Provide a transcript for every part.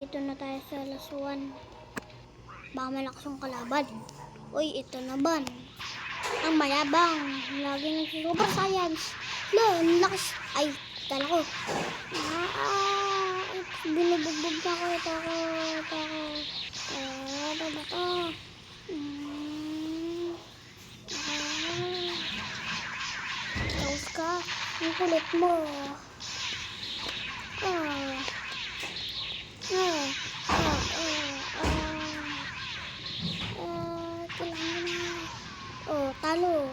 Ito na tayo sa lasuan. Baka malakas ang kalaban. Uy, ito na ban. Ang mayabang. Lagi nag-super science. Lo, ang lakas. Ay, tala ko. Binubugbog na ko. Ito ako. Ito ako. Taos ka. Ang kulit mo. Kailangan na. Oh, talo.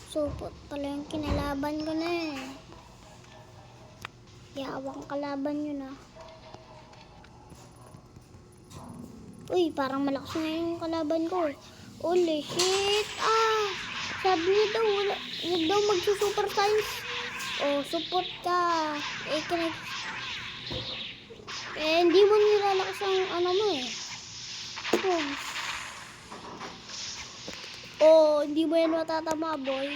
Supot pala yung kinalaban ko na eh. Yawang kalaban yun ah. Uy, parang malakas na yung kalaban ko. Holy shit. Sabi niya daw, huwag daw magsusuper science. Oh, support ka. Hindi mo nilalakas ang ano mo eh. Hindi mo yan matatama, boy.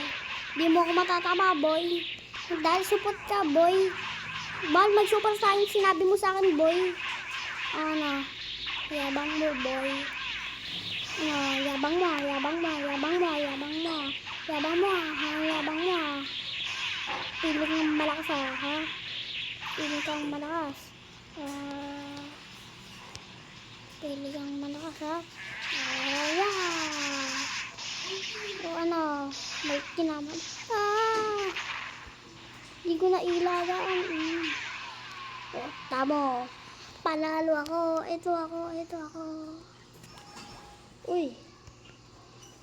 Hindi mo ako matatama, boy. Dahil support ka, boy. Bahal mag-super science, sinabi mo sa akin, boy. Ano? Yabang mo, boy. Ano? Yabang mo. Pilit ng malakas, ha? Pilit kang malakas. Pilit kang malakas, ha? Ano? May kinaman. Hindi ko na ilagaan. Tamo. Panalo ako. Ito ako. Uy.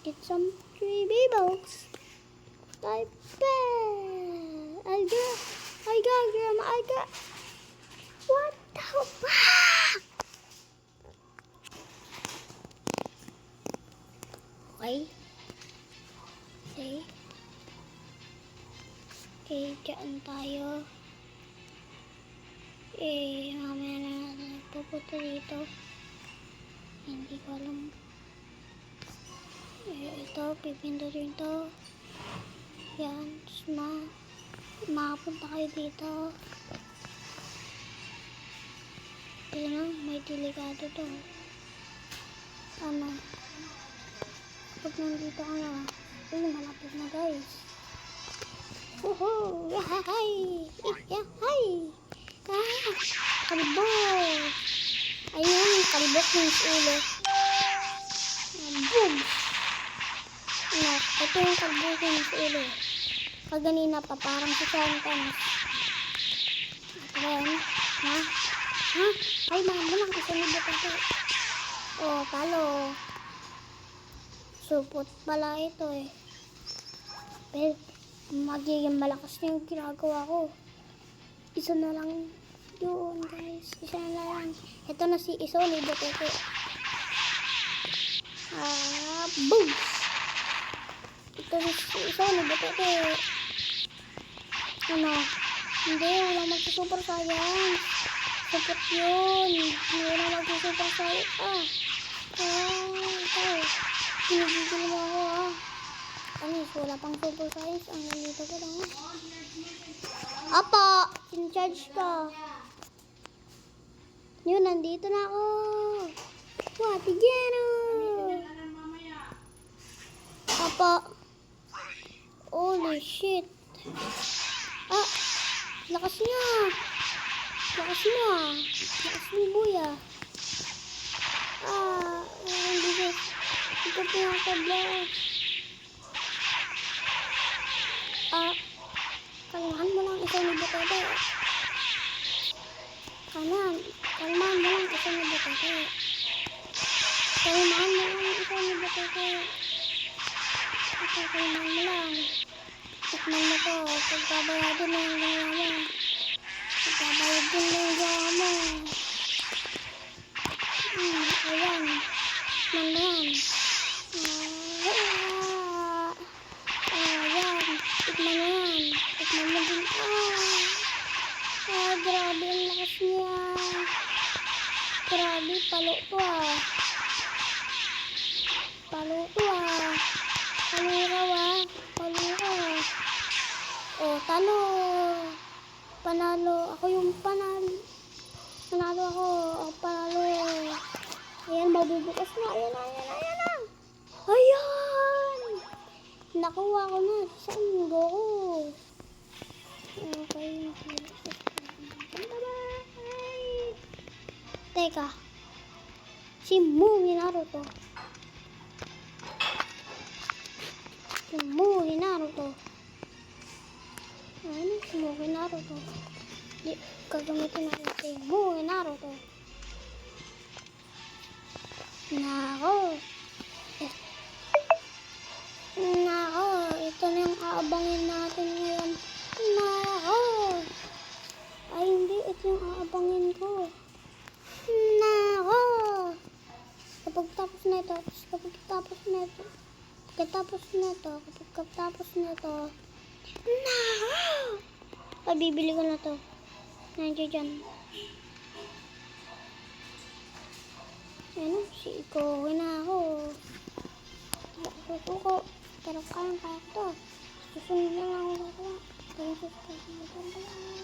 Get some 3 balls. Type I got. What the fuck? Okay, dyan tayo. Mamaya na natin pupunta dito. Hindi ko alam. Ito, pipindutin to. Yan, makapunta kayo dito. Tignan, may delikado to. Ano? Pag nandito ka na, malapit na guys. Yahay! Kalbo! Ayun, kalbok ng ulo. Boom! Ito yung kalbok ng ulo. Kaganina pa, parang si Santanas. Ayan. Ay, malang kasi nito ito. Talo. Supot pala ito eh. Pero, magiging malakas na yung ginagawa ko. Isa na lang yun, guys. Isa na lang. Ito na si Isoni Botete. Boom! Ito na si Isoni Botete. Ano? Hindi, wala magsusuper science. Support yun. Hindi na magsusuper science. Ito. Pinigigil mo ako wala pang super size. Ang nandito ko lang. Apo! In-charge ko. Yun, nandito na ako. Watigero! Apo! Holy shit! Lakas niya! Lakas ni Buya! Ito po yung tabla. Kalmahan mo lang isa ni Botete. Kalmahan mo lang isa ni Botete. Kalmahan mo lang. Tikman mo to. Pagbabayado na yung gawa mo. Ayan. Mandahan. Tikman mo din. Grabe ang lakas niya. Grabe, palo to Paluraw. Talo. Panalo. Ako yung panalo. Nanalo ako. Ako panalo. Ayan, mabubukas na. Ayan na, ayan na, ayan na. Ayan! Nakuha ko na. Saan ko? Okay. Bye-bye. Teka. Si Mugi Naruto. Si Mugi Naruto. Ano? Si Mugi Naruto. Di, gagamitin natin si Mugi Naruto. Nako. Nako. Ito na yung aabangin natin ngayon. Nako. Ay, hindi. Ito yung aabangin ko. Nako. Kapag tapos na ito. Nako. Ay, bibili ko na to. Nandiyo dyan. Ano? Si Iko na ako. Susuko. Pero kaya ko to. Susunod na lang ako. Kaya susunod na lang ako.